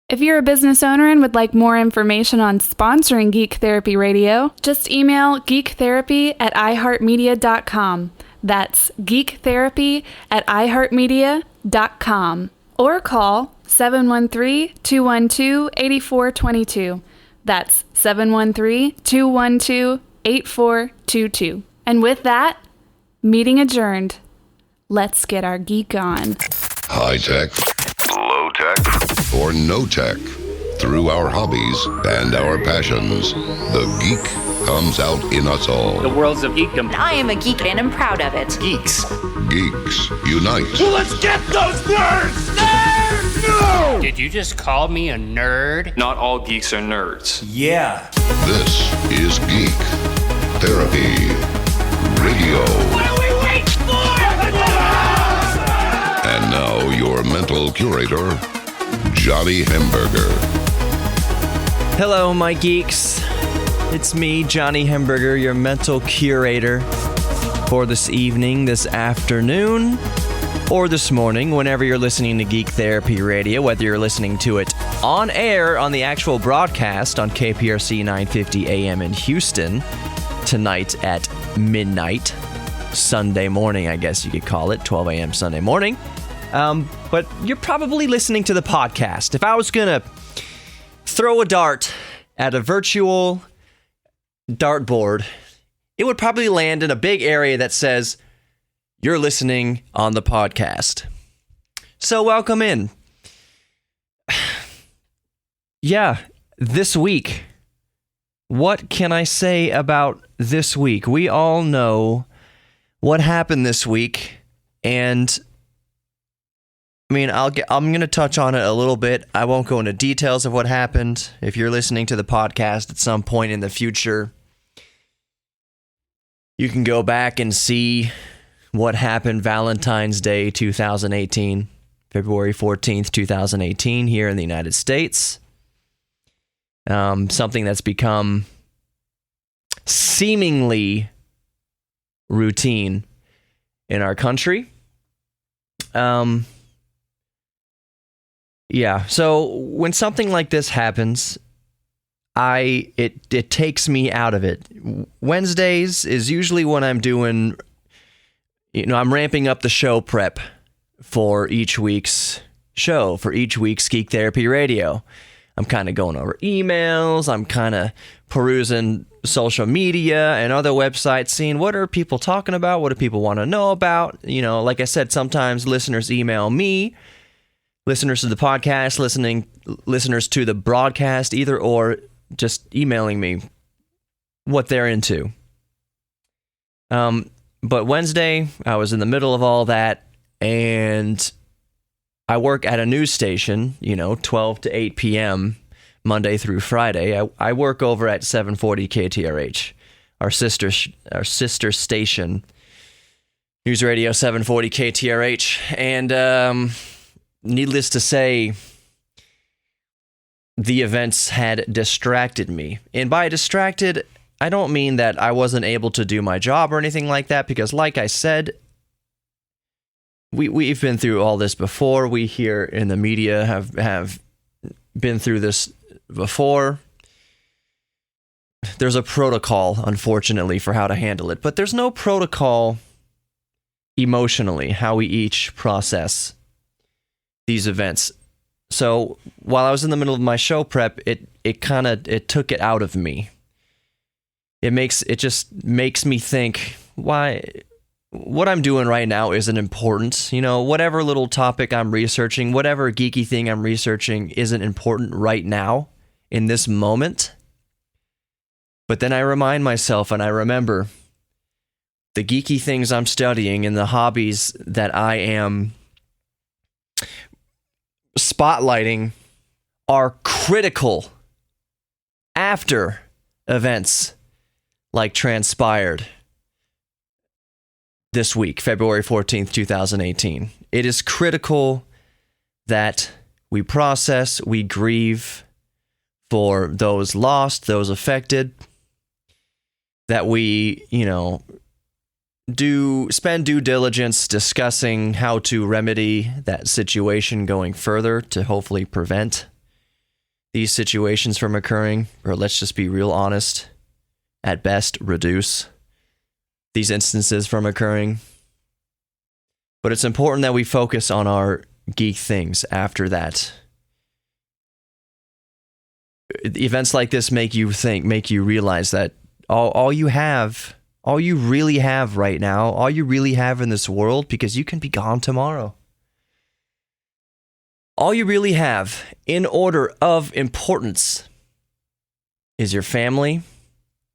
If you're a business owner and would like more information on sponsoring Geek Therapy Radio, just email geektherapy@iheartmedia.com. That's geektherapy@iheartmedia.com. Or call 713-212-8422. That's 713-212-8422. And with that, meeting adjourned. Let's get our geek on. High tech, low tech, or no tech. Through our hobbies and our passions, the geek comes out in us all. The world's of geekdom. I am a geek and I'm proud of it. Geeks. Geeks unite. Well, let's get those nerds! Nerds! No! Did you just call me a nerd? Not all geeks are nerds. Yeah. This is Geek Therapy Radio. What are we waiting for? And now your mental curator, Johnny Hamburger. Hello, my geeks. It's me, Johnny Hamburger, your mental curator for this evening, this afternoon, or this morning, whenever you're listening to Geek Therapy Radio, whether you're listening to it on air on the actual broadcast on KPRC 950 AM in Houston tonight at midnight, Sunday morning, I guess you could call it, 12 a.m. Sunday morning. But you're probably listening to the podcast. If I was going to throw a dart at a virtual dartboard, it would probably land in a big area that says, you're listening on the podcast. So welcome in. Yeah, this week. What can I say about this week? We all know what happened this week, and I mean, I'm going to touch on it a little bit. I won't go into details of what happened. If you're listening to the podcast at some point in the future, you can go back and see what happened Valentine's Day 2018, February 14th, 2018, here in the United States. Something that's become seemingly routine in our country. Yeah, so when something like this happens, it takes me out of it. Wednesdays is usually when I'm doing, I'm ramping up the show prep for each week's show, for each week's Geek Therapy Radio. I'm kind of going over emails, I'm kind of perusing social media and other websites, seeing what are people talking about, what do people want to know about. Like I said, sometimes listeners email me, listeners to the podcast, listeners to the broadcast, either or, just emailing me what they're into. But Wednesday, I was in the middle of all that, and I work at a news station, 12 to 8 p.m., Monday through Friday. I work over at 740 KTRH, our sister station, News Radio 740 KTRH, and needless to say, the events had distracted me. And by distracted, I don't mean that I wasn't able to do my job or anything like that, because like I said, we've been through all this before. We here in the media have been through this before. There's a protocol, unfortunately, for how to handle it, but there's no protocol emotionally, how we each process these events. So while I was in the middle of my show prep, it took it out of me. It just makes me think, why what I'm doing right now isn't important. Whatever little topic I'm researching, whatever geeky thing I'm researching isn't important right now in this moment. But then I remind myself and I remember the geeky things I'm studying and the hobbies that I am spotlighting are critical after events like transpired this week, February 14th, 2018. It is critical that we process, we grieve for those lost, those affected, that we, spend due diligence discussing how to remedy that situation going further to hopefully prevent these situations from occurring, or let's just be real honest, at best, reduce these instances from occurring. But it's important that we focus on our geek things after that. Events like this make you think, make you realize that all you really have right now, all you really have in this world, because you can be gone tomorrow. All you really have in order of importance is your family,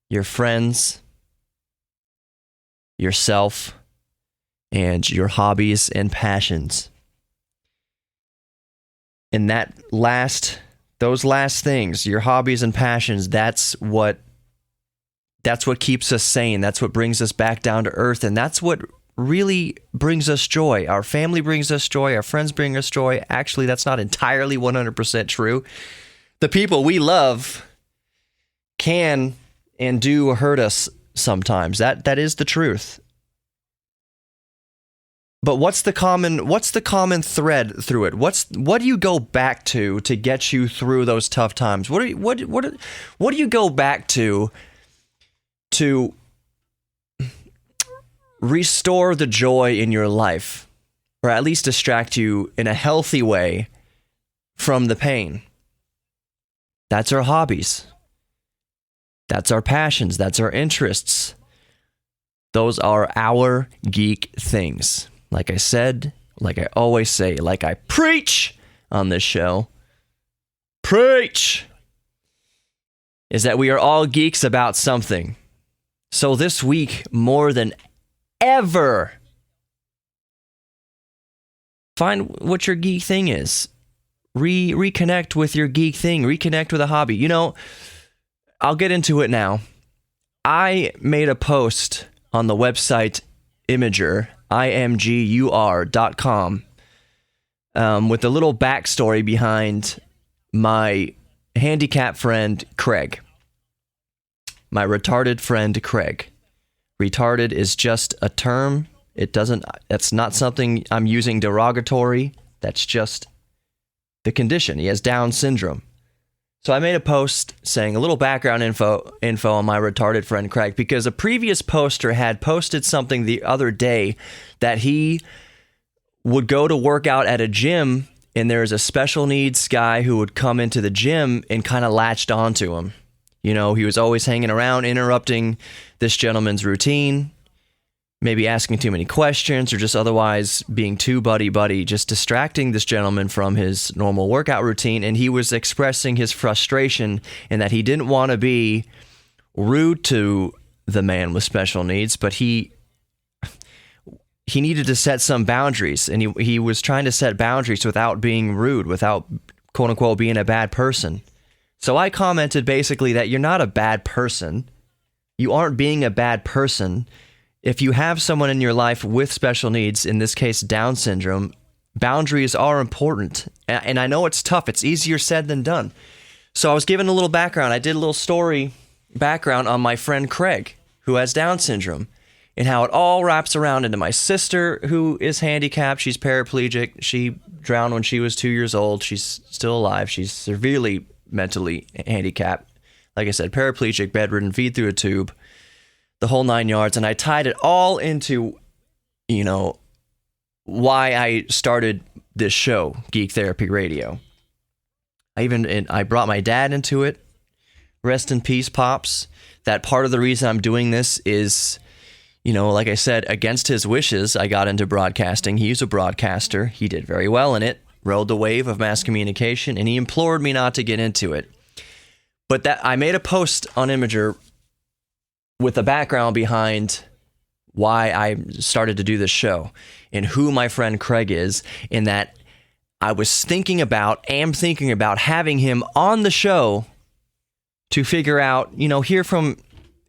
your friends, yourself, and your hobbies and passions. And those last things, your hobbies and passions, that's what keeps us sane. That's what brings us back down to earth. And that's what really brings us joy. Our family brings us joy. Our friends bring us joy. Actually, that's not entirely 100% true. The people we love can and do hurt us sometimes. That is the truth. But what's the common thread through it? What do you go back to get you through those tough times? What do you go back to restore the joy in your life, or at least distract you in a healthy way from the pain? That's our hobbies. That's our passions. That's our interests. Those are our geek things. Like I said, like I always say, like I preach on this show, preach, is that we are all geeks about something. So this week, more than ever, find what your geek thing is. Reconnect with your geek thing. Reconnect with a hobby. You know, I'll get into it now. I made a post on the website Imgur, imgur.com, with a little backstory behind my handicapped friend Craig. My retarded friend Craig. Retarded is just a term. That's not something I'm using derogatory. That's just the condition. He has Down syndrome. So I made a post saying a little background info on my retarded friend Craig, because a previous poster had posted something the other day that he would go to work out at a gym, and there's a special needs guy who would come into the gym and kind of latched onto him. You know, he was always hanging around, interrupting this gentleman's routine, maybe asking too many questions, or just otherwise being too buddy-buddy, just distracting this gentleman from his normal workout routine. And he was expressing his frustration in that he didn't want to be rude to the man with special needs, but he needed to set some boundaries. And he was trying to set boundaries without being rude, without, quote-unquote, being a bad person. So I commented basically that you're not a bad person. You aren't being a bad person. If you have someone in your life with special needs, in this case Down syndrome, boundaries are important. And I know it's tough. It's easier said than done. So I was given a little background. I did a little story background on my friend Craig, who has Down syndrome, and how it all wraps around into my sister, who is handicapped. She's paraplegic. She drowned when she was 2 years old. She's still alive. She's severely mentally handicapped. Like I said, paraplegic, bedridden, feed through a tube, the whole 9 yards. And I tied it all into, you know, why I started this show, Geek Therapy Radio. I brought my dad into it. Rest in peace, Pops. That part of the reason I'm doing this is, you know, like I said, against his wishes, I got into broadcasting. He's a broadcaster. He did very well in it, rode the wave of mass communication, and he implored me not to get into it. But that I made a post on Imgur with a background behind why I started to do this show and who my friend Craig is, in that I was thinking about having him on the show to figure out, you know, hear from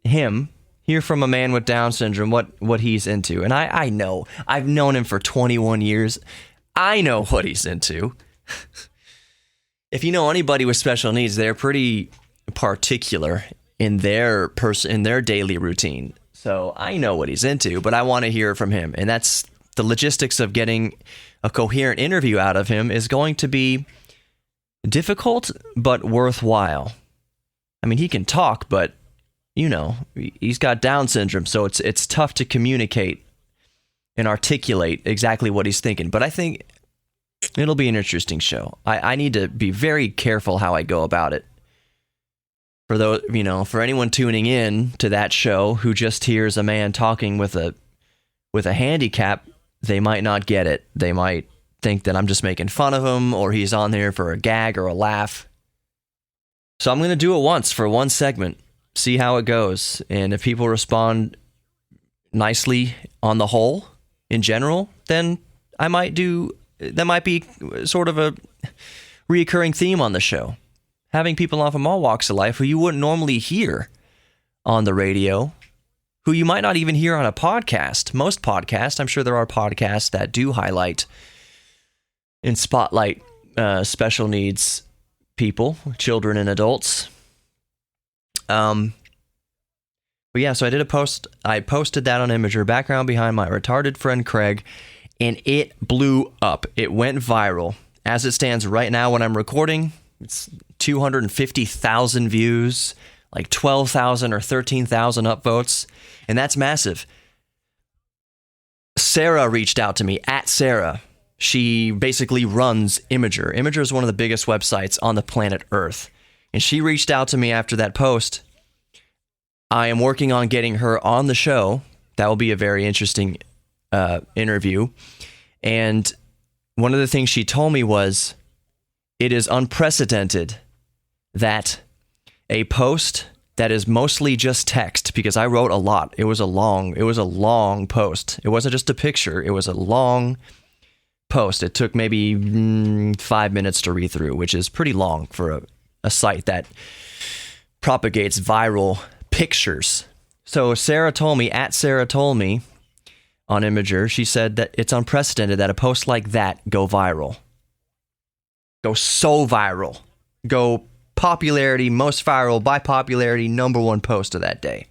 a man with Down syndrome, what he's into. And I know, I've known him for 21 years. I know what he's into. If you know anybody with special needs, they're pretty particular in their daily routine. So I know what he's into, but I want to hear from him. And that's the logistics of getting a coherent interview out of him is going to be difficult but worthwhile. I mean, he can talk, but he's got Down syndrome, so it's tough to communicate and articulate exactly what he's thinking. But I think it'll be an interesting show. I need to be very careful how I go about it. For those, for anyone tuning in to that show who just hears a man talking with a handicap, they might not get it. They might think that I'm just making fun of him, or he's on there for a gag or a laugh. So I'm going to do it once for one segment, see how it goes. And if people respond nicely on the whole, in general, then that might be sort of a reoccurring theme on the show. Having people on from all walks of life who you wouldn't normally hear on the radio, who you might not even hear on a podcast. Most podcasts, I'm sure there are podcasts that do highlight and spotlight special needs people, children and adults. But yeah, so I did a post. I posted that on Imgur, background behind my retarded friend Craig, and it blew up. It went viral. As it stands right now when I'm recording, it's 250,000 views, like 12,000 or 13,000 upvotes, and that's massive. Sarah reached out to me, at Sarah. She basically runs Imgur. Imgur is one of the biggest websites on the planet Earth. And she reached out to me after that post. I am working on getting her on the show. That will be a very interesting interview. And one of the things she told me was, it is unprecedented that a post that is mostly just text, because I wrote a lot. It was a long post. It wasn't just a picture. It was a long post. It took maybe 5 minutes to read through, which is pretty long for a site that propagates viral pictures. So Sarah told me, at Sarah told me on Imgur, she said that it's unprecedented that a post like that go viral. Go so viral. Go popularity, most viral, by popularity, #1 post of that day.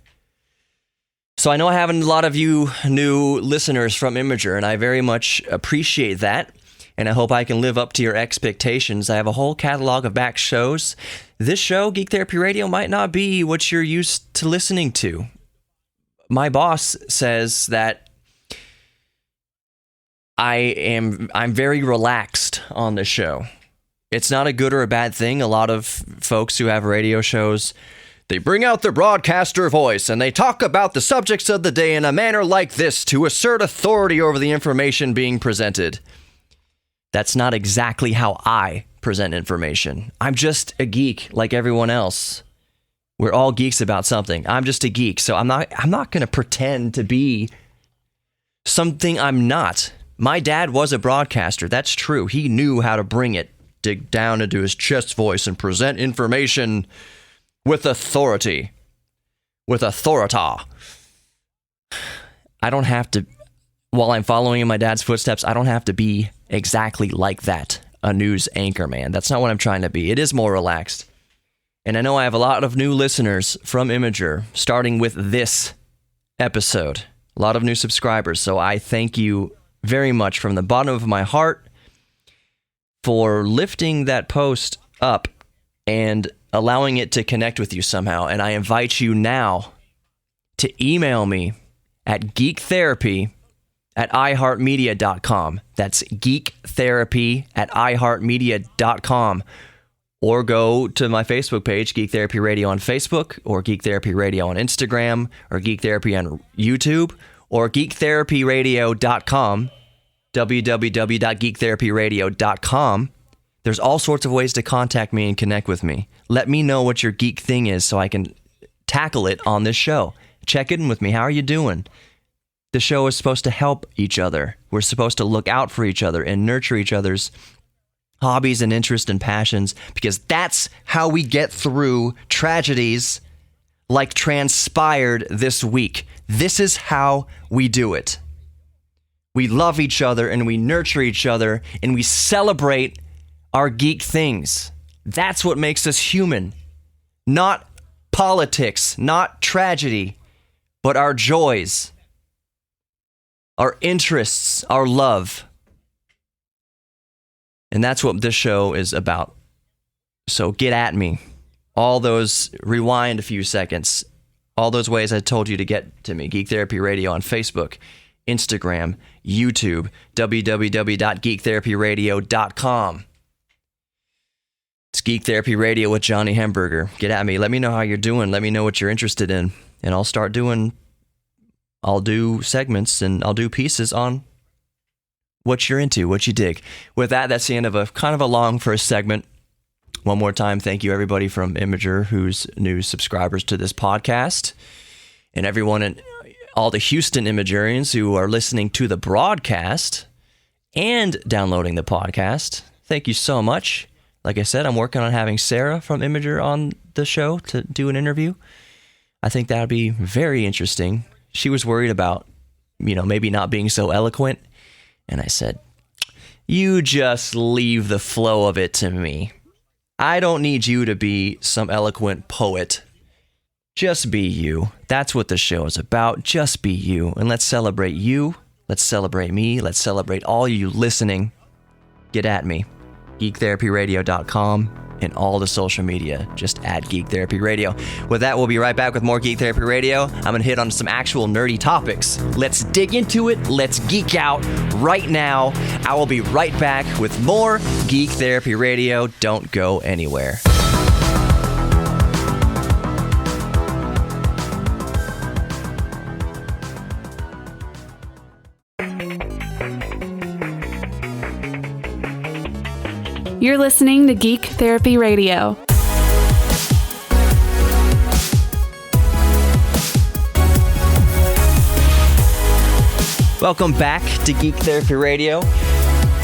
So I know I have a lot of you new listeners from Imgur, and I very much appreciate that. And I hope I can live up to your expectations. I have a whole catalog of back shows. This show, Geek Therapy Radio, might not be what you're used to listening to. My boss says that I'm very relaxed on the show. It's not a good or a bad thing. A lot of folks who have radio shows, they bring out their broadcaster voice and they talk about the subjects of the day in a manner like this to assert authority over the information being presented. That's not exactly how I present information. I'm just a geek like everyone else. We're all geeks about something. I'm just a geek, so I'm not going to pretend to be something I'm not. My dad was a broadcaster. That's true. He knew how to bring it, dig down into his chest voice and present information with authority. With authorita. I don't have to, while I'm following in my dad's footsteps, I don't have to be exactly like that, a news anchor man. That's not what I'm trying to be. It is more relaxed. And I know I have a lot of new listeners from Imgur, starting with this episode. A lot of new subscribers, so I thank you very much from the bottom of my heart for lifting that post up and allowing it to connect with you somehow. And I invite you now to email me at geektherapy@iheartmedia.com. That's geektherapy@iheartmedia.com. Or go to my Facebook page, Geek Therapy Radio on Facebook, or Geek Therapy Radio on Instagram, or Geek Therapy on YouTube, or geektherapyradio.com, www.geektherapyradio.com. There's all sorts of ways to contact me and connect with me. Let me know what your geek thing is so I can tackle it on this show. Check in with me. How are you doing? The show is supposed to help each other. We're supposed to look out for each other and nurture each other's hobbies and interests and passions, because that's how we get through tragedies like transpired this week. This is how we do it. We love each other and we nurture each other and we celebrate our geek things. That's what makes us human. Not politics, not tragedy, but our joys, our interests, our love. And that's what this show is about. So get at me. All those, rewind a few seconds. All those ways I told you to get to me. Geek Therapy Radio on Facebook, Instagram, YouTube, www.geektherapyradio.com. It's Geek Therapy Radio with Johnny Hemberger. Get at me. Let me know how you're doing. Let me know what you're interested in. And I'll do segments and I'll do pieces on what you're into, what you dig. With that, that's the end of a kind of a long first segment. One more time, thank you everybody from Imgur who's new subscribers to this podcast, and everyone and all the Houston Imgurians who are listening to the broadcast and downloading the podcast. Thank you so much. Like I said, I'm working on having Sarah from Imgur on the show to do an interview. I think that would be very interesting. She was worried about, maybe not being so eloquent, and I said, you just leave the flow of it to me. I don't need you to be some eloquent poet. Just be you. That's what the show is about. Just be you. And let's celebrate you. Let's celebrate me. Let's celebrate all you listening. Get at me. GeekTherapyRadio.com and all the social media. Just add Geek Therapy Radio. With that, we'll be right back with more Geek Therapy Radio. I'm going to hit on some actual nerdy topics. Let's dig into it. Let's geek out right now. I will be right back with more Geek Therapy Radio. Don't go anywhere. You're listening to Geek Therapy Radio. Welcome back to Geek Therapy Radio.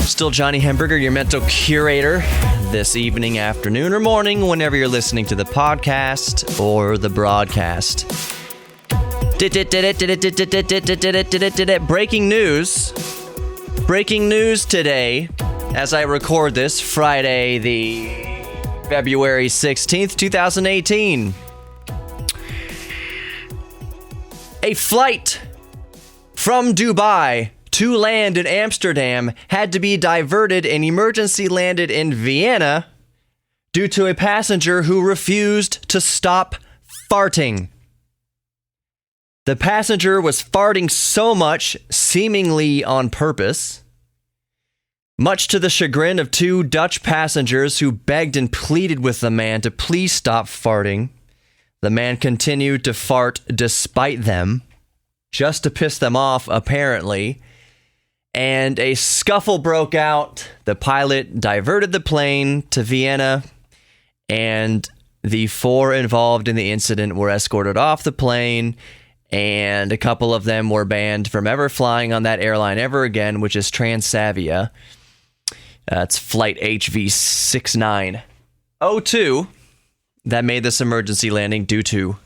Still Johnny Hemberger, your mental curator, this evening, afternoon, or morning, whenever you're listening to the podcast or the broadcast. Breaking news. Breaking news today. As I record this, Friday, the February 16th, 2018. A flight from Dubai to land in Amsterdam had to be diverted and emergency landed in Vienna due to a passenger who refused to stop farting. The passenger was farting so much, seemingly on purpose, much to the chagrin of two Dutch passengers who begged and pleaded with the man to please stop farting. The man continued to fart despite them, just to piss them off, apparently. And a scuffle broke out. The pilot diverted the plane to Vienna, and the four involved in the incident were escorted off the plane, and a couple of them were banned from ever flying on that airline ever again, which is Transavia. It's flight HV6902 that made this emergency landing due to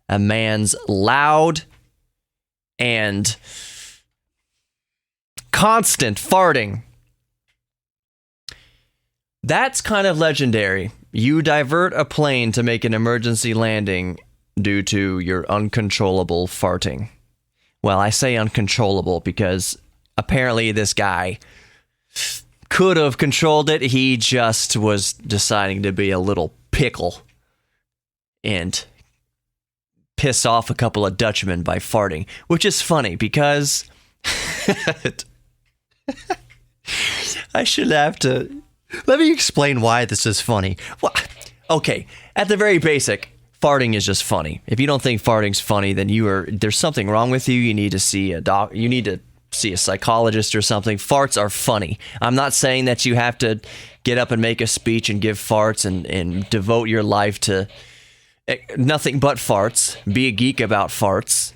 a man's loud and constant farting. That's kind of legendary. You divert a plane to make an emergency landing due to your uncontrollable farting. Well, I say uncontrollable because apparently this guy could have controlled it. He just was deciding to be a little pickle and piss off a couple of Dutchmen by farting, which is funny because I should have to... Let me explain why this is funny. Well, okay, at the very basic, farting is just funny. If you don't think farting's funny, then there's something wrong with you. You need to see a psychologist or something. Farts are funny. I'm not saying that you have to get up and make a speech and give farts and devote your life to nothing but farts. Be a geek about farts.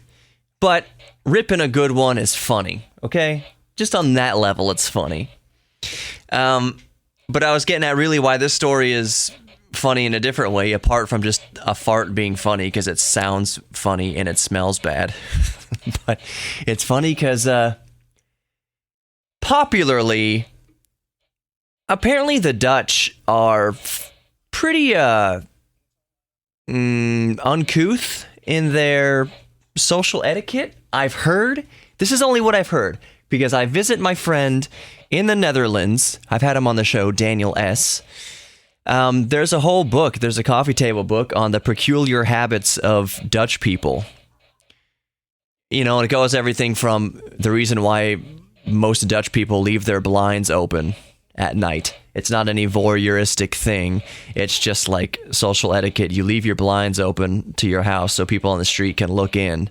But ripping a good one is funny, okay? Just on that level, it's funny. But I was getting at really why this story is funny in a different way, apart from just a fart being funny because it sounds funny and it smells bad. But it's funny because popularly, apparently the Dutch are pretty uncouth in their social etiquette. I've heard. This is only what I've heard because I visit my friend in the Netherlands. I've had him on the show, Daniel S. There's a whole book. There's a coffee table book on the peculiar habits of Dutch people. You know, and it goes everything from the reason why most Dutch people leave their blinds open at night. It's not any voyeuristic thing. It's just like social etiquette. You leave your blinds open to your house so people on the street can look in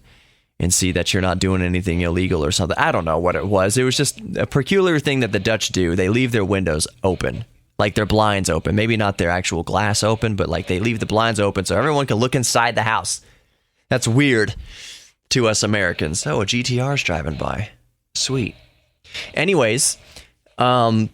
and see that you're not doing anything illegal or something. I don't know what it was. It was just a peculiar thing that the Dutch do. They leave their windows open, like their blinds open. Maybe not their actual glass open, but like they leave the blinds open so everyone can look inside the house. That's weird to us Americans. Oh, a GTR's driving by. Sweet. Anyways, so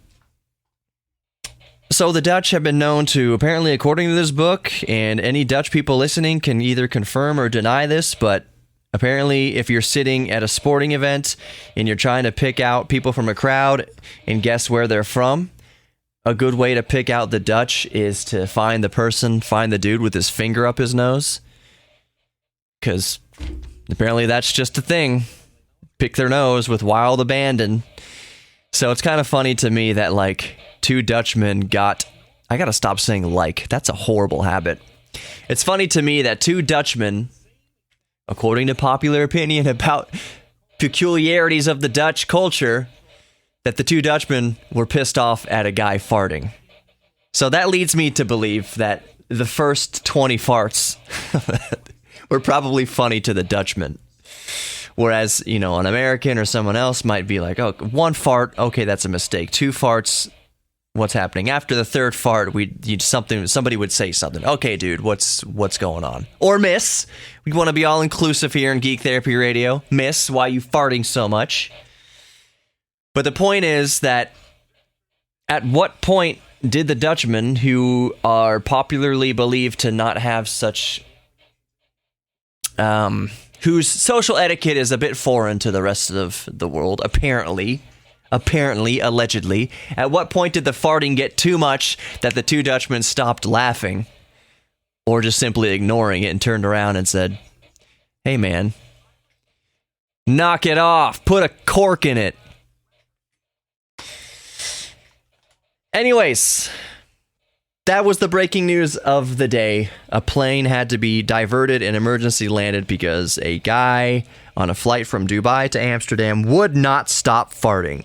the Dutch have been known to, apparently according to this book, and any Dutch people listening can either confirm or deny this, but apparently if you're sitting at a sporting event and you're trying to pick out people from a crowd and guess where they're from, a good way to pick out the Dutch is to find the dude with his finger up his nose. Because apparently that's just a thing. Pick their nose with wild abandon. So it's kind of funny to me that, like, two Dutchmen I gotta stop saying like. That's a horrible habit. It's funny to me that two Dutchmen, according to popular opinion about peculiarities of the Dutch culture, that the two Dutchmen were pissed off at a guy farting. So that leads me to believe that the first 20 farts were probably funny to the Dutchman. Whereas, you know, an American or someone else might be like, oh, one fart, okay, that's a mistake. Two farts, what's happening? After the third fart, somebody would say something. Okay, dude, what's going on? Or miss. We want to be all inclusive here in Geek Therapy Radio. Miss, why you farting so much? But the point is that at what point did the Dutchmen, who are popularly believed to not have such whose social etiquette is a bit foreign to the rest of the world, apparently, allegedly. At what point did the farting get too much that the two Dutchmen stopped laughing, or just simply ignoring it and turned around and said, hey man, knock it off, put a cork in it. Anyways, that was the breaking news of the day. A plane had to be diverted and emergency landed because a guy on a flight from Dubai to Amsterdam would not stop farting.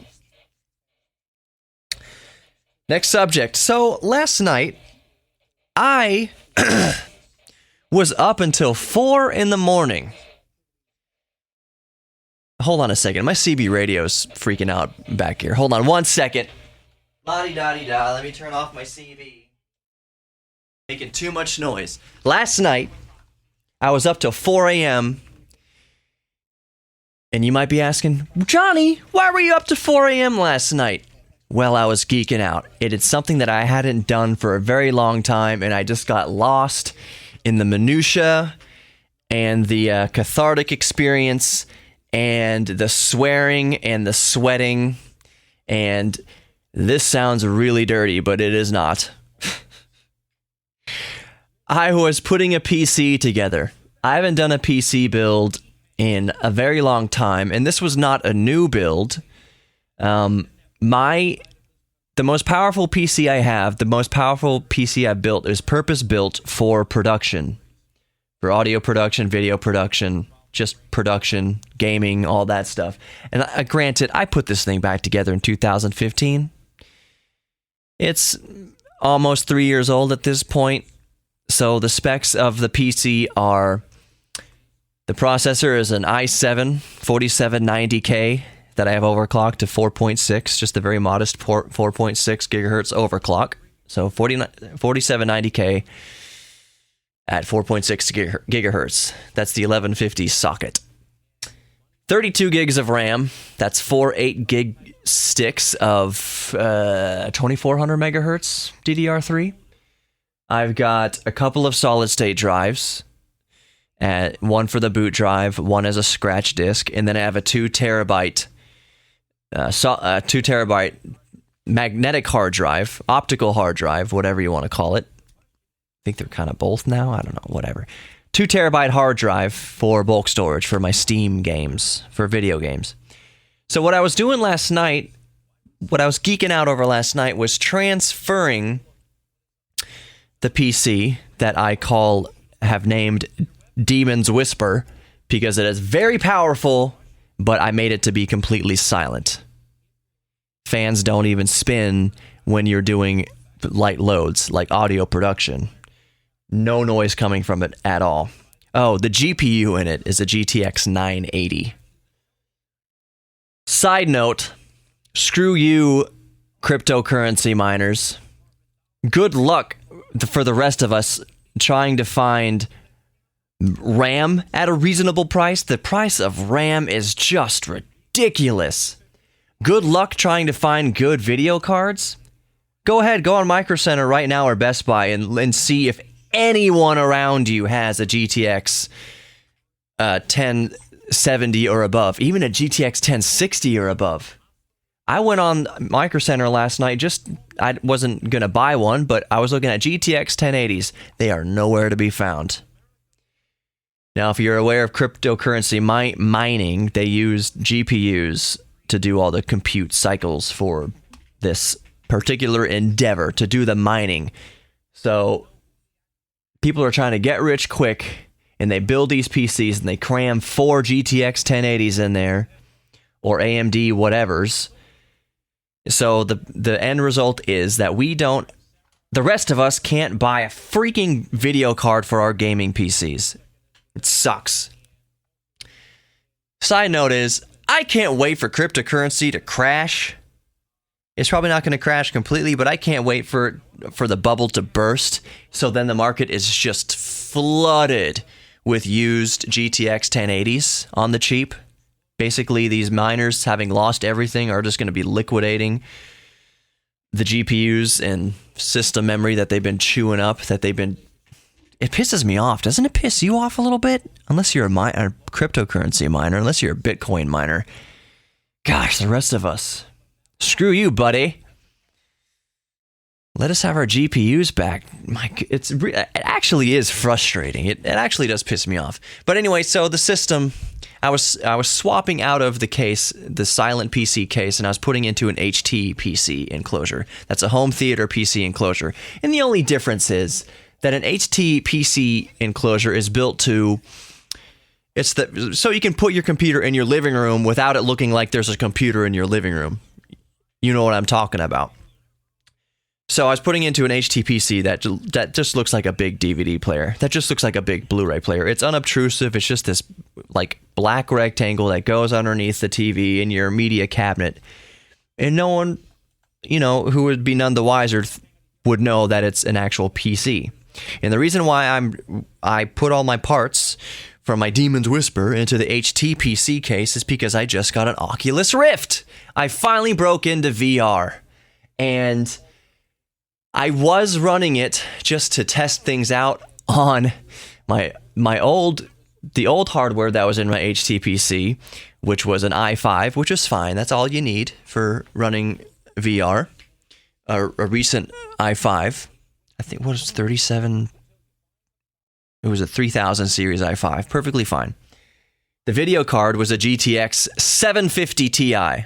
Next subject. So last night, I was up until 4 in the morning. Hold on a second. My CB radio's freaking out back here. Hold on 1 second. La-di-da-di-da. Let me turn off my CB. Making too much noise. Last night, I was up till 4 a.m. And you might be asking, Johnny, why were you up to 4 a.m. last night? Well, I was geeking out. It is something that I hadn't done for a very long time, and I just got lost in the minutia and the cathartic experience and the swearing and the sweating. And this sounds really dirty, but it is not. I was putting a PC together. I haven't done a PC build in a very long time, and this was not a new build. The most powerful PC I have, the most powerful PC I built is purpose-built for production. For audio production, video production, just production, gaming, all that stuff. And granted, I put this thing back together in 2015. It's almost 3 years old at this point. So the specs of the PC are, the processor is an i7 4790K that I have overclocked to 4.6, just a very modest 4.6 gigahertz overclock. So 4790K at 4.6 gigahertz. That's the 1150 socket. 32 gigs of RAM. That's 4 8 gig sticks of 2400 megahertz DDR3. I've got a couple of solid-state drives, one for the boot drive, one as a scratch disk, and then I have a 2 terabyte magnetic hard drive, optical hard drive, whatever you want to call it. I think they're kind of both now. I don't know, whatever. 2 terabyte hard drive for bulk storage for my Steam games, for video games. So what I was doing last night, what I was geeking out over last night was transferring the PC that I have named Demon's Whisper because it is very powerful, but I made it to be completely silent. Fans don't even spin when you're doing light loads, like audio production. No noise coming from it at all. Oh, the GPU in it is a GTX 980. Side note, screw you, cryptocurrency miners. Good luck for the rest of us trying to find RAM at a reasonable price. The price of RAM is just ridiculous. Good luck trying to find good video cards. Go ahead, go on Micro Center right now or Best Buy and see if anyone around you has a GTX 1070 or above, even a GTX 1060 or above. I went on Micro Center last night, I wasn't going to buy one, but I was looking at GTX 1080s. They are nowhere to be found. Now, if you're aware of cryptocurrency mining, they use GPUs to do all the compute cycles for this particular endeavor, to do the mining. So people are trying to get rich quick, and they build these PCs, and they cram 4 GTX 1080s in there, or AMD whatevers. So the end result is that the rest of us can't buy a freaking video card for our gaming PCs. It sucks. Side note is, I can't wait for cryptocurrency to crash. It's probably not going to crash completely, but I can't wait for the bubble to burst. So then the market is just flooded with used GTX 1080s on the cheap. Basically, these miners, having lost everything, are just going to be liquidating the GPUs and system memory that they've been chewing up, It pisses me off. Doesn't it piss you off a little bit? Unless you're a cryptocurrency miner, unless you're a Bitcoin miner. Gosh, the rest of us. Screw you, buddy. Let us have our GPUs back. It actually is frustrating. It actually does piss me off. But anyway, so the system, I was swapping out of the case, the silent PC case, and I was putting into an HT PC enclosure. That's a home theater PC enclosure. And the only difference is that an HT PC enclosure is built to, so you can put your computer in your living room without it looking like there's a computer in your living room. You know what I'm talking about. So I was putting into an HT PC that just looks like a big DVD player. That just looks like a big Blu-ray player. It's unobtrusive. It's just this like black rectangle that goes underneath the TV in your media cabinet. And no one, who would be none the wiser would know that it's an actual PC. And the reason why I put all my parts from my Demon's Whisper into the HT PC case is because I just got an Oculus Rift. I finally broke into VR. And I was running it just to test things out on the old hardware that was in my HT PC, which was an i5, which is fine. That's all you need for running VR. A recent i5, I think, what was 37? It was a 3000 series i5, perfectly fine. The video card was a GTX 750 Ti,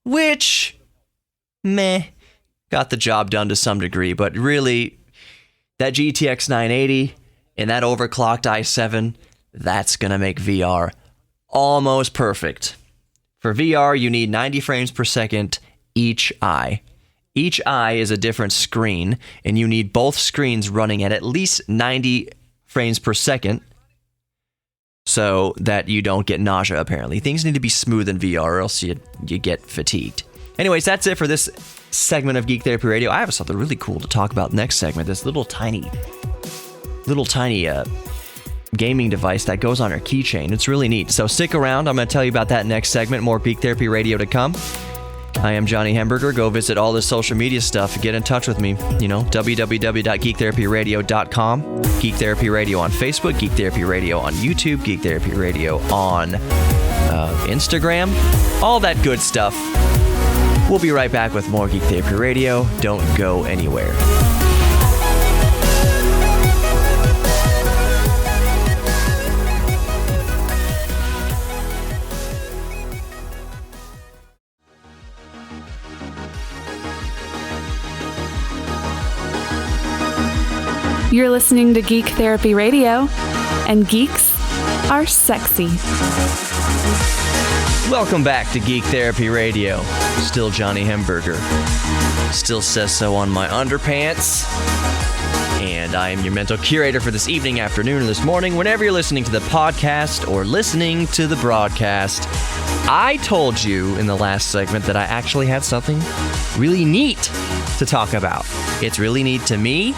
which, meh. Got the job done to some degree, but really, that GTX 980 and that overclocked i7, that's going to make VR almost perfect. For VR, you need 90 frames per second each eye. Each eye is a different screen, and you need both screens running at least 90 frames per second so that you don't get nausea, apparently. Things need to be smooth in VR or else you get fatigued. Anyways, that's it for this segment of Geek Therapy Radio. I have something really cool to talk about next segment. This little tiny gaming device that goes on our keychain. It's really neat. So stick around. I'm going to tell you about that next segment. More Geek Therapy Radio to come. I am Johnny Hamburger. Go visit all the social media stuff. Get in touch with me. www.geektherapyradio.com. Geek Therapy Radio on Facebook. Geek Therapy Radio on YouTube. Geek Therapy Radio on Instagram. All that good stuff. We'll be right back with more Geek Therapy Radio. Don't go anywhere. You're listening to Geek Therapy Radio, and geeks are sexy. Welcome back to Geek Therapy Radio. Still Johnny Hemberger. Still says so on my underpants. And I am your mental curator for this evening, afternoon, or this morning, whenever you're listening to the podcast or listening to the broadcast. I told you in the last segment that I actually had something really neat to talk about. It's really neat to me.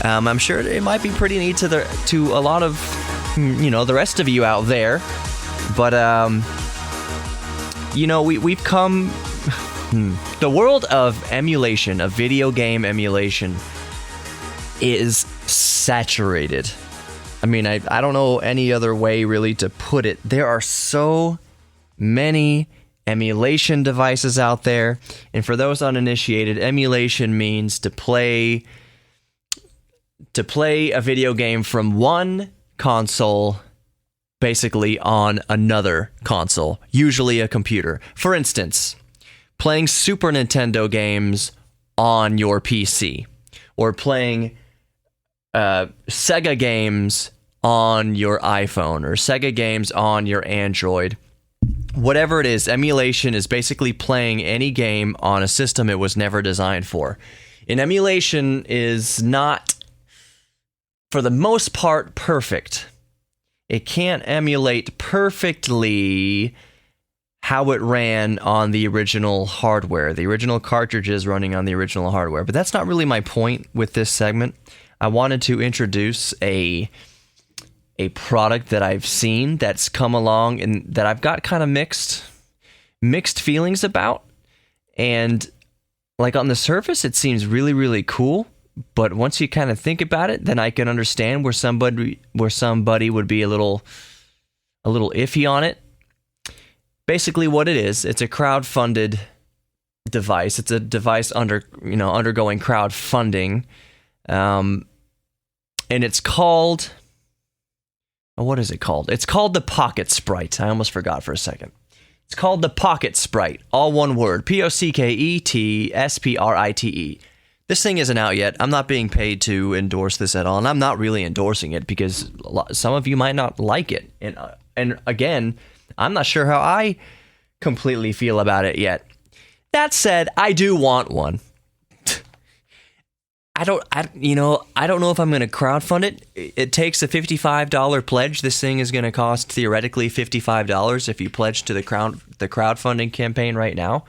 I'm sure it might be pretty neat to a lot of, the rest of you out there. But, we've come... The world of emulation, of video game emulation, is saturated. I mean, I don't know any other way really to put it. There are so many emulation devices out there, and for those uninitiated, emulation means to play a video game from one console basically on another console, usually a computer. For instance, playing Super Nintendo games on your PC, or playing Sega games on your iPhone, or Sega games on your Android. Whatever it is, emulation is basically playing any game on a system it was never designed for. And emulation is not, for the most part, perfect. It can't emulate perfectly how it ran on the original hardware, the original cartridges running on the original hardware. But that's not really my point with this segment. I wanted to introduce a product that I've seen that's come along and that I've got kind of mixed feelings about. And like on the surface, it seems really, really cool. But once you kind of think about it, then I can understand where somebody would be a little iffy on it. Basically what it is, it's a crowd-funded device. It's a device undergoing crowdfunding. And it's called... What is it called? It's called the PocketSprite. I almost forgot for a second. It's called the PocketSprite. All one word. PocketSprite. This thing isn't out yet. I'm not being paid to endorse this at all. And I'm not really endorsing it because some of you might not like it. And again, I'm not sure how I completely feel about it yet. That said, I do want one. I don't know if I'm going to crowdfund it. It takes a $55 pledge. This thing is going to cost theoretically $55 if you pledge to the crowdfunding campaign right now.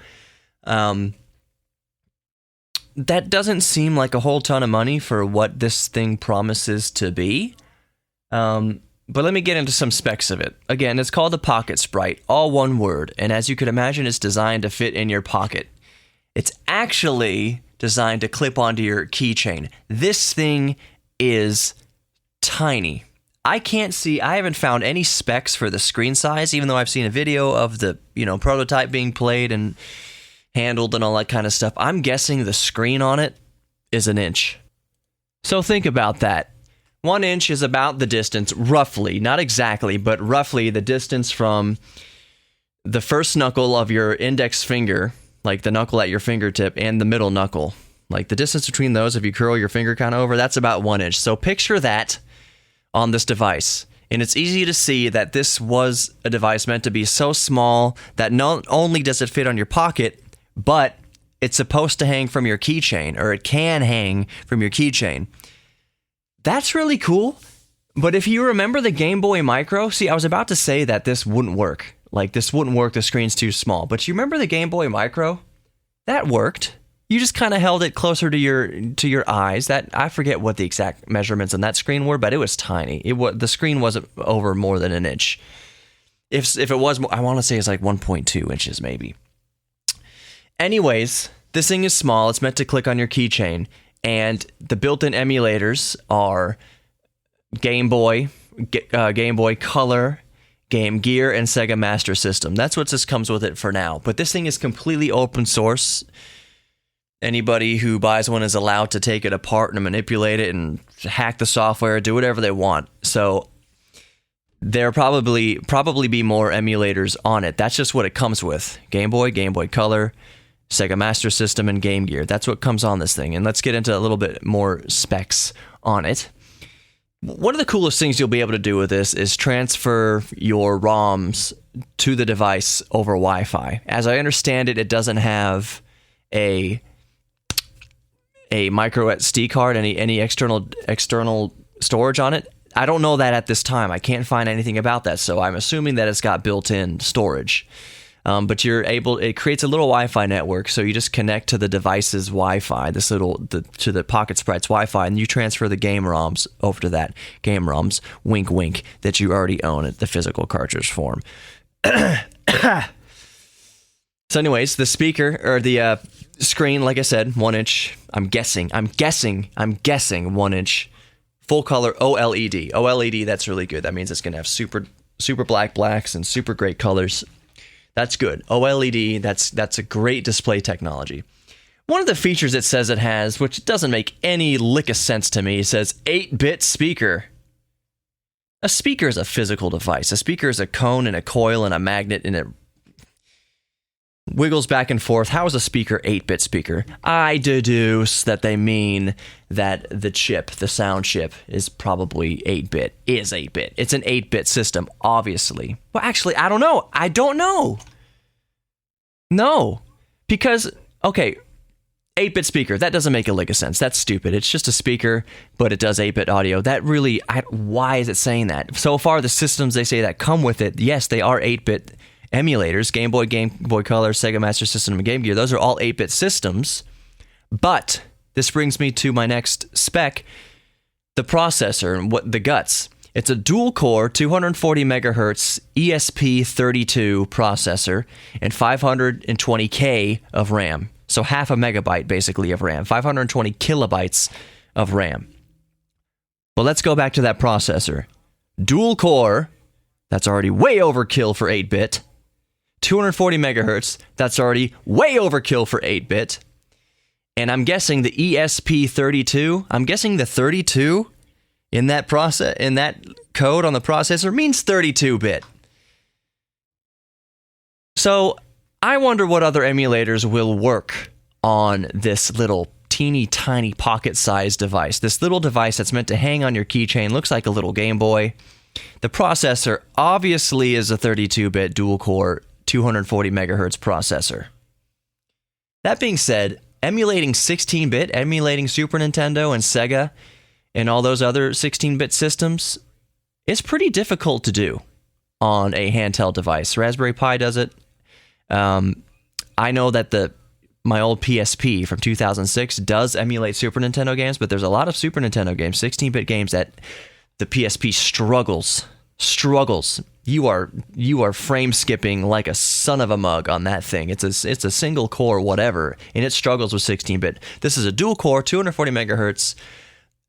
That doesn't seem like a whole ton of money for what this thing promises to be. But let me get into some specs of it. Again, it's called the PocketSprite, all one word. And as you can imagine, it's designed to fit in your pocket. It's actually designed to clip onto your keychain. This thing is tiny. I haven't found any specs for the screen size, even though I've seen a video of the, prototype being played and handled and all that kind of stuff. I'm guessing the screen on it is 1 inch. So think about that. 1 inch is about the distance, roughly, not exactly, but roughly the distance from the first knuckle of your index finger, like the knuckle at your fingertip, and the middle knuckle. Like the distance between those, if you curl your finger kind of over, that's about 1 inch. So picture that on this device. And it's easy to see that this was a device meant to be so small that not only does it fit on your pocket, but it's supposed to hang from your keychain, or it can hang from your keychain. That's really cool. But if you remember the Game Boy Micro, see, I was about to say that this wouldn't work. Like, this wouldn't work, the screen's too small. But you remember the Game Boy Micro? That worked. You just kind of held it closer to your eyes. That, I forget what the exact measurements on that screen were, but it was tiny. The screen wasn't over more than 1 inch. If it was, I want to say it's like 1.2 inches maybe. Anyways, this thing is small. It's meant to click on your keychain. And the built-in emulators are Game Boy Color, Game Gear, and Sega Master System. That's what this comes with it for now. But this thing is completely open source. Anybody who buys one is allowed to take it apart and manipulate it and hack the software, do whatever they want. So there probably be more emulators on it. That's just what it comes with. Game Boy Color, Sega Master System, and Game Gear. That's what comes on this thing. And let's get into a little bit more specs on it. One of the coolest things you'll be able to do with this is transfer your ROMs to the device over Wi-Fi. As I understand it, it doesn't have a micro SD card, any external storage on it. I don't know that at this time. I can't find anything about that, so I'm assuming that it's got built-in storage. But it creates a little Wi-Fi network, so you just connect to the device's Wi-Fi, to the PocketSprite's Wi-Fi, and you transfer the game ROMs over to that game ROMs, wink wink, that you already own at the physical cartridge form. So anyways, the speaker, or the screen, like I said, 1 inch, I'm guessing 1 inch, full color OLED. OLED, that's really good. That means it's going to have super black blacks and super great colors. That's good. OLED, that's a great display technology. One of the features it says it has, which doesn't make any lick of sense to me, says 8-bit speaker. A speaker is a physical device. A speaker is a cone and a coil and a magnet, and it wiggles back and forth. How is a speaker 8-bit speaker? I deduce that they mean that the sound chip, is probably 8-bit. Is 8-bit. It's an 8-bit system, obviously. Well, actually, I don't know. I don't know. No. Because, okay, 8-bit speaker, that doesn't make a lick of sense. That's stupid. It's just a speaker, but it does 8-bit audio. That really, why is it saying that? So far, the systems they say that come with it, yes, they are 8-bit emulators. Game Boy, Game Boy Color, Sega Master System, and Game Gear. Those are all 8-bit systems. But this brings me to my next spec, the processor and the guts. It's a dual-core 240 megahertz ESP32 processor and 520K of RAM. So half a megabyte, basically, of RAM. 520 kilobytes of RAM. Well, let's go back to that processor. Dual-core, that's already way overkill for 8-bit. 240 megahertz, that's already way overkill for 8-bit. And I'm guessing the ESP32, I'm guessing the 32 in that code on the processor means 32-bit. So I wonder what other emulators will work on this little teeny tiny pocket-sized device. This little device that's meant to hang on your keychain, looks like a little Game Boy. The processor obviously is a 32-bit dual-core 240 megahertz processor. That being said, emulating 16-bit, emulating Super Nintendo and Sega and all those other 16-bit systems is pretty difficult to do on a handheld device. Raspberry Pi does it. I know that my old PSP from 2006 does emulate Super Nintendo games, but there's a lot of Super Nintendo games, 16-bit games, that the PSP struggles. You are frame skipping like a son of a mug on that thing. It's a single core whatever, and it struggles with 16-bit. This is a dual core, 240 megahertz,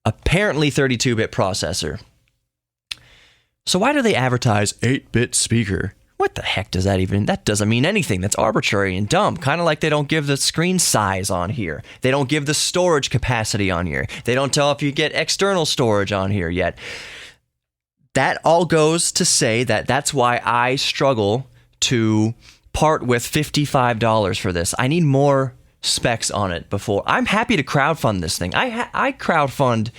apparently 32-bit processor. So why do they advertise 8-bit speaker? What the heck does that even... That doesn't mean anything. That's arbitrary and dumb. Kind of like they don't give the screen size on here. They don't give the storage capacity on here. They don't tell if you get external storage on here yet. That all goes to say that that's why I struggle to part with $55 for this. I need more specs on it before... I'm happy to crowdfund this thing. I crowdfund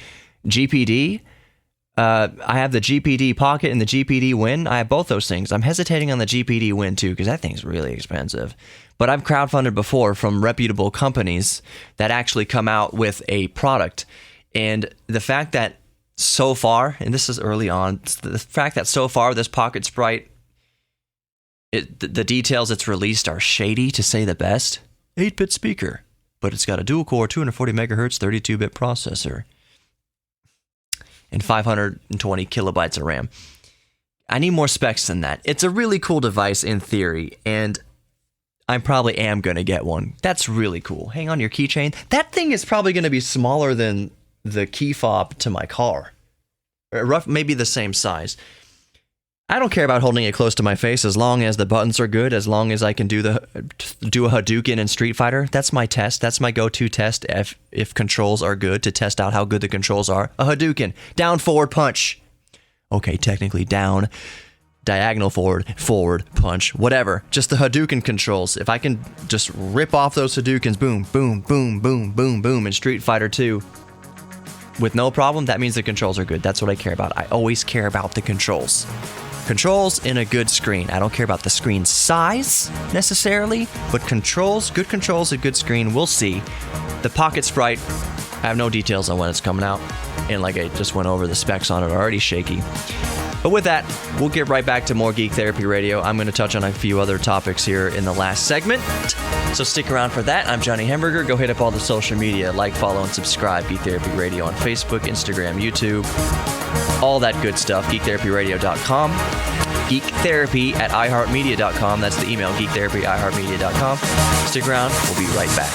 GPD. I have the GPD Pocket and the GPD Win. I have both those things. I'm hesitating on the GPD Win too because that thing's really expensive. But I've crowdfunded before from reputable companies that actually come out with a product. And the fact that so far, and this is early on, the fact that so far this PocketSprite, the details it's released are shady to say the best. 8-bit speaker, but it's got a dual-core 240 megahertz 32-bit processor and 520 kilobytes of RAM. I need more specs than that. It's a really cool device in theory, and I probably am going to get one. That's really cool. Hang on your keychain. That thing is probably going to be smaller than the key fob to my car. Maybe the same size. I don't care about holding it close to my face as long as the buttons are good, as long as I can do a Hadouken in Street Fighter. That's my test. That's my go-to test if controls are good, to test out how good the controls are. A Hadouken. Down, forward, punch. Okay, technically down, diagonal forward, punch, whatever. Just the Hadouken controls. If I can just rip off those Hadoukens, boom, boom, boom, boom, boom, boom, in Street Fighter 2. with no problem, that means the controls are good. That's what I care about. I always care about the controls. Controls in a good screen. I don't care about the screen size necessarily, but controls, good controls, a good screen. We'll see. The PocketSprite, I have no details on when it's coming out. And like I just went over, the specs on it are already shaky. But with that, we'll get right back to more Geek Therapy Radio. I'm going to touch on a few other topics here in the last segment. So stick around for that. I'm Johnny Hamburger. Go hit up all the social media. Like, follow, and subscribe. Geek Therapy Radio on Facebook, Instagram, YouTube. All that good stuff. GeekTherapyRadio.com. GeekTherapy@iHeartMedia.com. That's the email. GeekTherapy@iHeartMedia.com. Stick around. We'll be right back.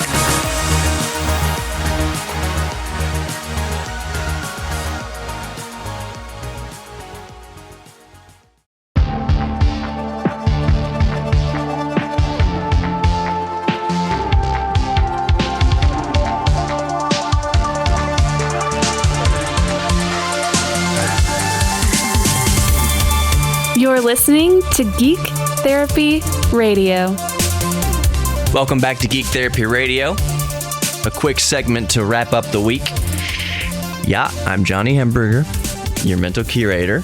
You're listening to Geek Therapy Radio. Welcome back to Geek Therapy Radio. A quick segment to wrap up the week. Yeah, I'm Johnny Hamburger, your mental curator.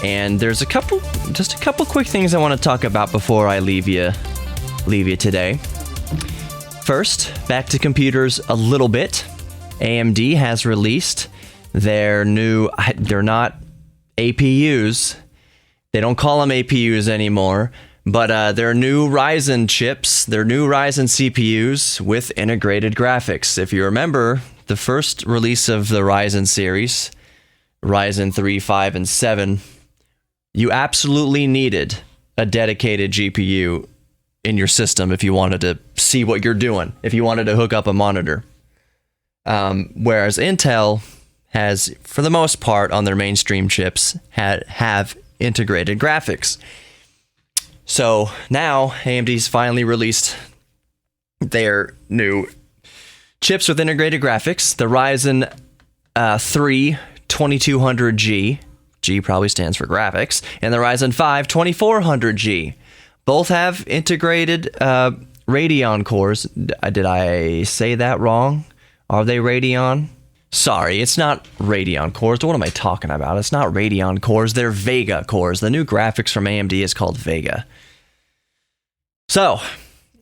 And there's just a couple quick things I want to talk about before I leave you today. First, back to computers a little bit. AMD has released their new, they're not APUs. They don't call them APUs anymore, but their new Ryzen chips, their new Ryzen CPUs with integrated graphics. If you remember, the first release of the Ryzen series, Ryzen 3, 5, and 7, you absolutely needed a dedicated GPU in your system if you wanted to see what you're doing, if you wanted to hook up a monitor. Whereas Intel has, for the most part, on their mainstream chips, have integrated graphics. So now AMD's finally released their new chips with integrated graphics. The Ryzen 3 2200G, G probably stands for graphics, and the Ryzen 5 2400G. Both have integrated Radeon cores. Did I say that wrong? Are they Radeon? Sorry, it's not Radeon cores. What am I talking about? It's not Radeon cores. They're Vega cores. The new graphics from AMD is called Vega. So,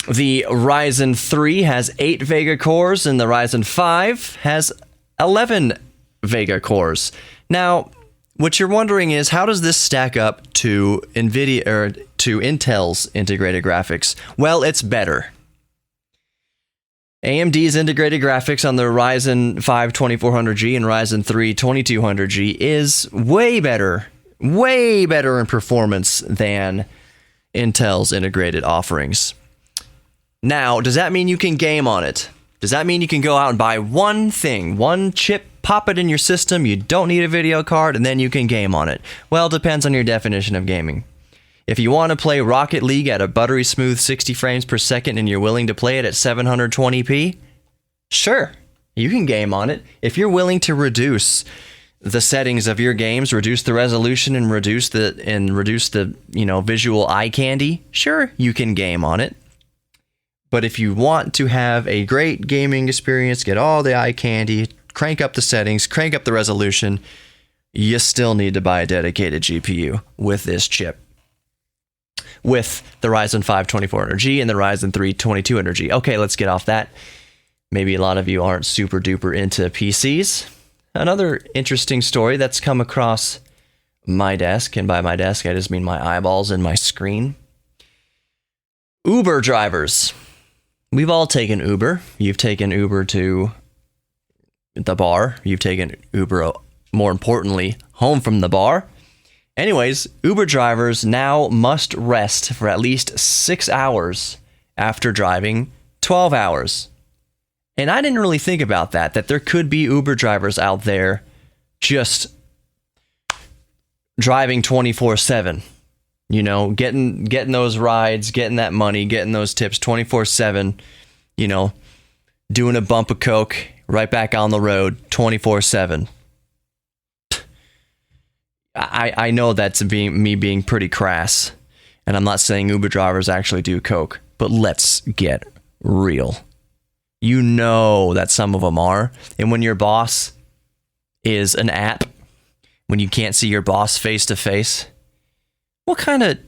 the Ryzen 3 has 8 Vega cores, and the Ryzen 5 has 11 Vega cores. Now, what you're wondering is, how does this stack up to NVIDIA or to Intel's integrated graphics? Well, it's better. AMD's integrated graphics on the Ryzen 5 2400G and Ryzen 3 2200G is way better in performance than Intel's integrated offerings. Now, does that mean you can game on it? Does that mean you can go out and buy one thing, one chip, pop it in your system, you don't need a video card, and then you can game on it? Well, it depends on your definition of gaming. If you want to play Rocket League at a buttery smooth 60 frames per second and you're willing to play it at 720p, sure, you can game on it. If you're willing to reduce the settings of your games, reduce the resolution and reduce the visual eye candy, sure, you can game on it. But if you want to have a great gaming experience, get all the eye candy, crank up the settings, crank up the resolution, you still need to buy a dedicated GPU with this chip. With the Ryzen 5 2400G and the Ryzen 3 2200G. Okay, let's get off that. Maybe a lot of you aren't super duper into PCs. Another interesting story that's come across my desk, and by my desk I just mean my eyeballs and my screen. Uber drivers. We've all taken Uber. You've taken Uber to the bar. You've taken Uber, more importantly, home from the bar. Anyways, Uber drivers now must rest for at least 6 hours after driving 12 hours. And I didn't really think about that there could be Uber drivers out there just driving 24/7. You know, getting those rides, getting that money, getting those tips 24/7, doing a bump of coke, right back on the road 24/7. I know that's me being pretty crass, and I'm not saying Uber drivers actually do coke, but let's get real. You know that some of them are, and when your boss is an app when you can't see your boss face to face. What kind of...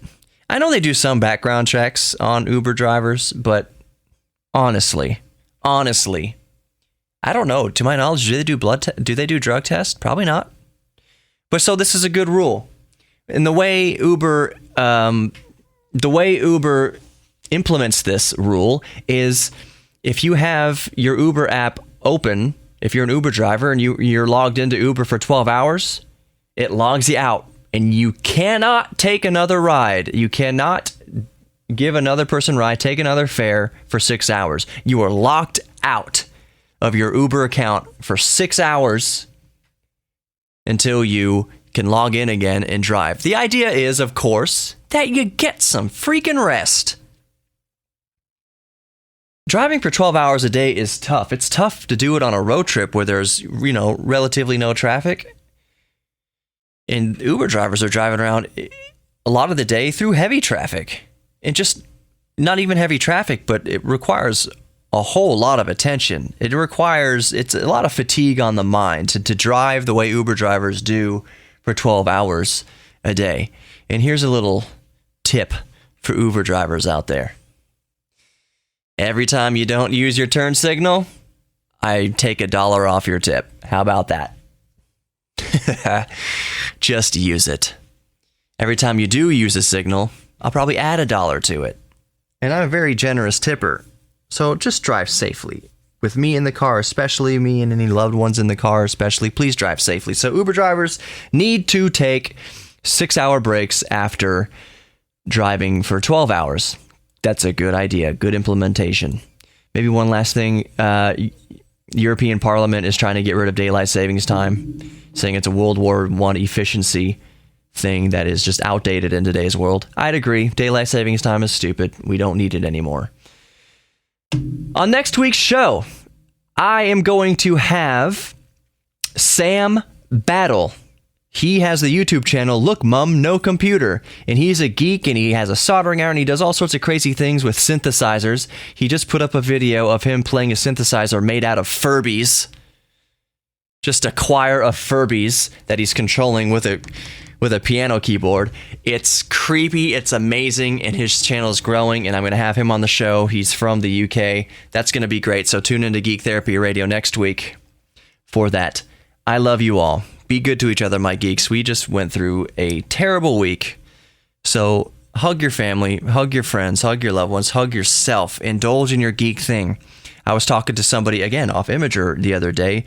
I know they do some background checks on Uber drivers, but honestly, I don't know. To my knowledge, do they do do they do drug tests? Probably not. But so this is a good rule. And the way Uber implements this rule is if you have your Uber app open, if you're an Uber driver and you're logged into Uber for 12 hours, it logs you out. And you cannot take another ride. You cannot give another person a ride, take another fare for 6 hours. You are locked out of your Uber account for 6 hours until you can log in again and drive. The idea is, of course, that you get some freaking rest. Driving for 12 hours a day is tough. It's tough to do it on a road trip where there's, relatively no traffic. And Uber drivers are driving around a lot of the day through heavy traffic. And just not even heavy traffic, but it requires a whole lot of attention. It's a lot of fatigue on the mind to drive the way Uber drivers do for 12 hours a day. And here's a little tip for Uber drivers out there. Every time you don't use your turn signal, I take $1 off your tip. How about that? Just use it. Every time you do use a signal, I'll probably add $1 to it. And I'm a very generous tipper, so just drive safely. With me in the car, especially me and any loved ones in the car, especially, please drive safely. So Uber drivers need to take 6-hour breaks after driving for 12 hours. That's a good idea, good implementation. Maybe one last thing, European Parliament is trying to get rid of daylight savings time, saying it's a World War I efficiency thing that is just outdated in today's world. I'd agree. Daylight savings time is stupid. We don't need it anymore. On next week's show, I am going to have Sam Battle. He has the YouTube channel, Look Mum, No Computer, and he's a geek and he has a soldering iron. He does all sorts of crazy things with synthesizers. He just put up a video of him playing a synthesizer made out of Furbies. Just a choir of Furbies that he's controlling with a piano keyboard. It's creepy, it's amazing, and his channel is growing, and I'm going to have him on the show. He's from the UK. That's going to be great, so tune into Geek Therapy Radio next week for that. I love you all. Be good to each other, my geeks. We just went through a terrible week. So hug your family, hug your friends, hug your loved ones, hug yourself. Indulge in your geek thing. I was talking to somebody, again, off Imgur the other day,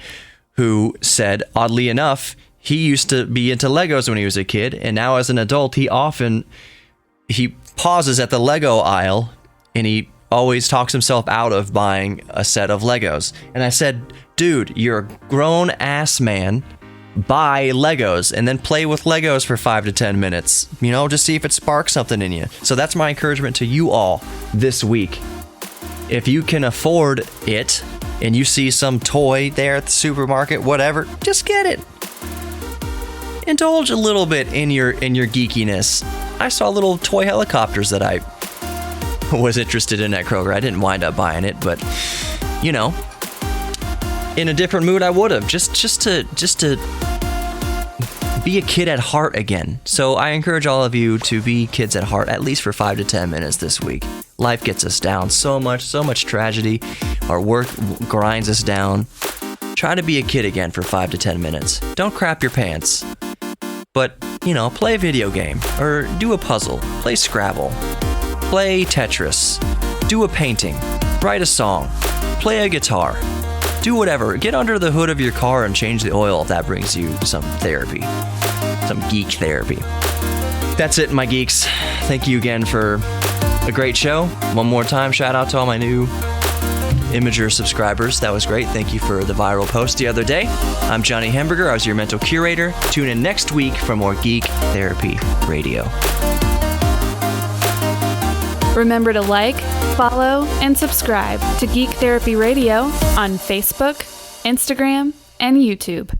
who said, oddly enough, he used to be into Legos when he was a kid, and now as an adult, he pauses at the Lego aisle, and he always talks himself out of buying a set of Legos. And I said, dude, you're a grown-ass man. Buy Legos and then play with Legos for 5 to 10 minutes. Just see if it sparks something in you. So that's my encouragement to you all this week. If you can afford it and you see some toy there at the supermarket, whatever, just get it. Indulge a little bit in your geekiness. I saw little toy helicopters that I was interested in at Kroger. I didn't wind up buying it, but in a different mood I would have, just to be a kid at heart again. So I encourage all of you to be kids at heart, at least for 5 to 10 minutes this week. Life gets us down so much tragedy. Our work grinds us down. Try to be a kid again for 5 to 10 minutes. Don't crap your pants. But, play a video game or do a puzzle. Play Scrabble. Play Tetris. Do a painting. Write a song. Play a guitar. Do whatever. Get under the hood of your car and change the oil if that brings you some therapy. Some geek therapy. That's it, my geeks. Thank you again for a great show. One more time, shout out to all my new Imgur subscribers. That was great. Thank you for the viral post the other day. I'm Johnny Hamburger. I was your mental curator. Tune in next week for more Geek Therapy Radio. Remember to like, follow, and subscribe to Geek Therapy Radio on Facebook, Instagram, and YouTube.